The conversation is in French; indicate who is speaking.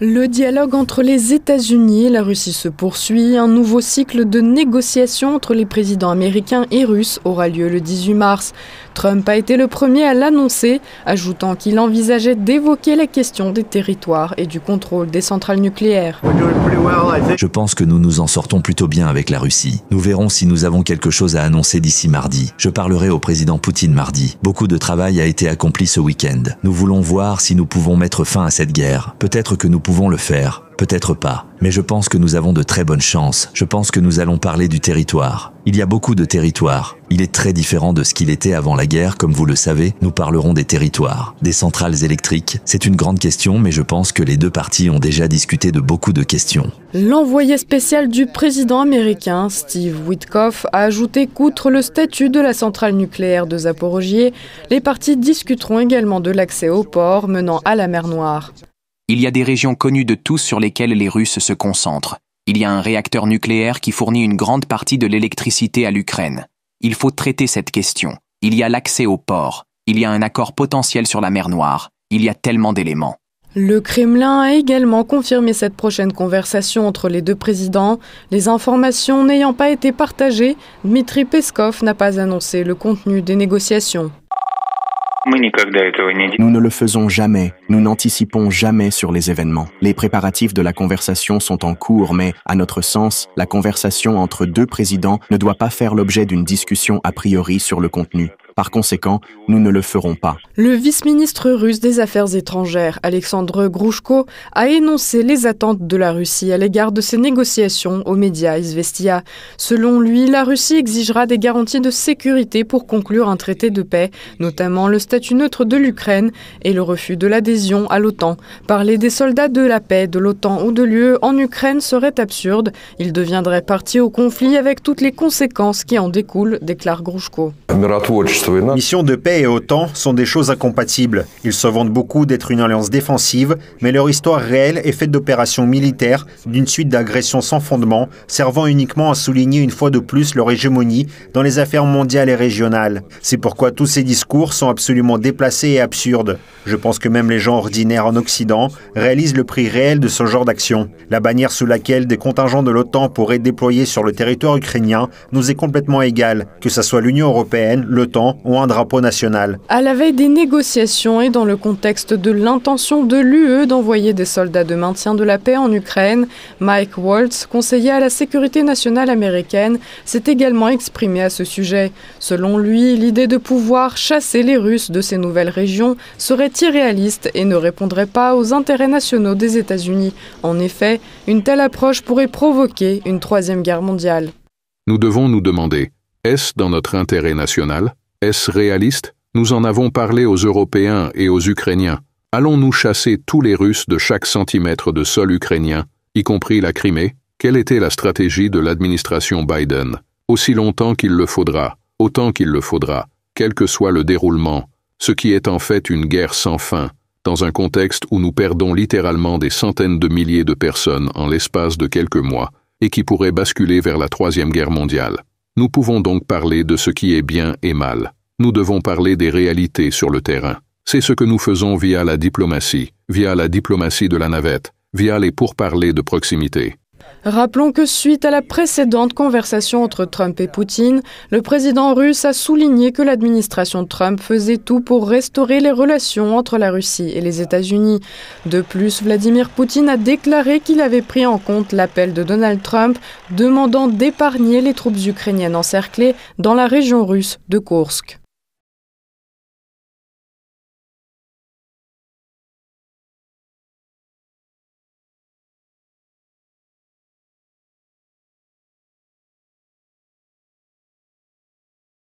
Speaker 1: Le dialogue entre les États-Unis et la Russie se poursuit. Un nouveau cycle de négociations entre les présidents américains et russes aura lieu le 18 mars. Trump a été le premier à l'annoncer, ajoutant qu'il envisageait d'évoquer la question des territoires et du contrôle des centrales nucléaires.
Speaker 2: Je pense que nous nous en sortons plutôt bien avec la Russie. Nous verrons si nous avons quelque chose à annoncer d'ici mardi. Je parlerai au président Poutine mardi. Beaucoup de travail a été accompli ce week-end. Nous voulons voir si nous pouvons mettre fin à cette guerre. Peut-être que nous pouvons le faire. Peut-être pas, mais je pense que nous avons de très bonnes chances. Je pense que nous allons parler du territoire. Il y a beaucoup de territoires. Il est très différent de ce qu'il était avant la guerre, comme vous le savez. Nous parlerons des territoires, des centrales électriques. C'est une grande question, mais je pense que les deux parties ont déjà discuté de beaucoup de questions.
Speaker 1: L'envoyé spécial du président américain, Steve Witkoff, a ajouté qu'outre le statut de la centrale nucléaire de Zaporojié, les parties discuteront également de l'accès aux ports menant à la mer Noire.
Speaker 3: Il y a des régions connues de tous sur lesquelles les Russes se concentrent. Il y a un réacteur nucléaire qui fournit une grande partie de l'électricité à l'Ukraine. Il faut traiter cette question. Il y a l'accès aux ports. Il y a un accord potentiel sur la mer Noire. Il y a tellement d'éléments.
Speaker 1: Le Kremlin a également confirmé cette prochaine conversation entre les deux présidents. Les informations n'ayant pas été partagées, Dmitri Peskov n'a pas annoncé le contenu des négociations.
Speaker 4: Nous ne le faisons jamais, nous n'anticipons jamais sur les événements. Les préparatifs de la conversation sont en cours, mais, à notre sens, la conversation entre deux présidents ne doit pas faire l'objet d'une discussion a priori sur le contenu. Par conséquent, nous ne le ferons pas.
Speaker 1: Le vice-ministre russe des Affaires étrangères, Alexandre Grushko, a énoncé les attentes de la Russie à l'égard de ces négociations aux médias Izvestia. Selon lui, la Russie exigera des garanties de sécurité pour conclure un traité de paix, notamment le statut neutre de l'Ukraine et le refus de l'adhésion à l'OTAN. Parler des soldats de la paix, de l'OTAN ou de l'UE en Ukraine serait absurde. Ils deviendraient partie au conflit avec toutes les conséquences qui en découlent, déclare Grushko.
Speaker 5: Mission de paix et OTAN sont des choses incompatibles. Ils se vantent beaucoup d'être une alliance défensive, mais leur histoire réelle est faite d'opérations militaires, d'une suite d'agressions sans fondement, servant uniquement à souligner une fois de plus leur hégémonie dans les affaires mondiales et régionales. C'est pourquoi tous ces discours sont absolument déplacés et absurdes. Je pense que même les gens ordinaires en Occident réalisent le prix réel de ce genre d'action. La bannière sous laquelle des contingents de l'OTAN pourraient être déployés sur le territoire ukrainien nous est complètement égale, que ce soit l'Union européenne, l'OTAN ou un drapeau national.
Speaker 1: À la veille des négociations et dans le contexte de l'intention de l'UE d'envoyer des soldats de maintien de la paix en Ukraine, Mike Waltz, conseiller à la sécurité nationale américaine, s'est également exprimé à ce sujet. Selon lui, l'idée de pouvoir chasser les Russes de ces nouvelles régions serait irréaliste et ne répondrait pas aux intérêts nationaux des États-Unis. En effet, une telle approche pourrait provoquer une troisième guerre mondiale.
Speaker 6: Nous devons nous demander, est-ce dans notre intérêt national ? Est-ce réaliste? Nous en avons parlé aux Européens et aux Ukrainiens. Allons-nous chasser tous les Russes de chaque centimètre de sol ukrainien, y compris la Crimée? Quelle était la stratégie de l'administration Biden? Aussi longtemps qu'il le faudra, autant qu'il le faudra, quel que soit le déroulement, ce qui est en fait une guerre sans fin, dans un contexte où nous perdons littéralement des centaines de milliers de personnes en l'espace de quelques mois, et qui pourrait basculer vers la Troisième Guerre mondiale. Nous pouvons donc parler de ce qui est bien et mal. Nous devons parler des réalités sur le terrain. C'est ce que nous faisons via la diplomatie de la navette, via les pourparlers de proximité.
Speaker 1: Rappelons que suite à la précédente conversation entre Trump et Poutine, le président russe a souligné que l'administration Trump faisait tout pour restaurer les relations entre la Russie et les États-Unis. De plus, Vladimir Poutine a déclaré qu'il avait pris en compte l'appel de Donald Trump demandant d'épargner les troupes ukrainiennes encerclées dans la région russe de Koursk.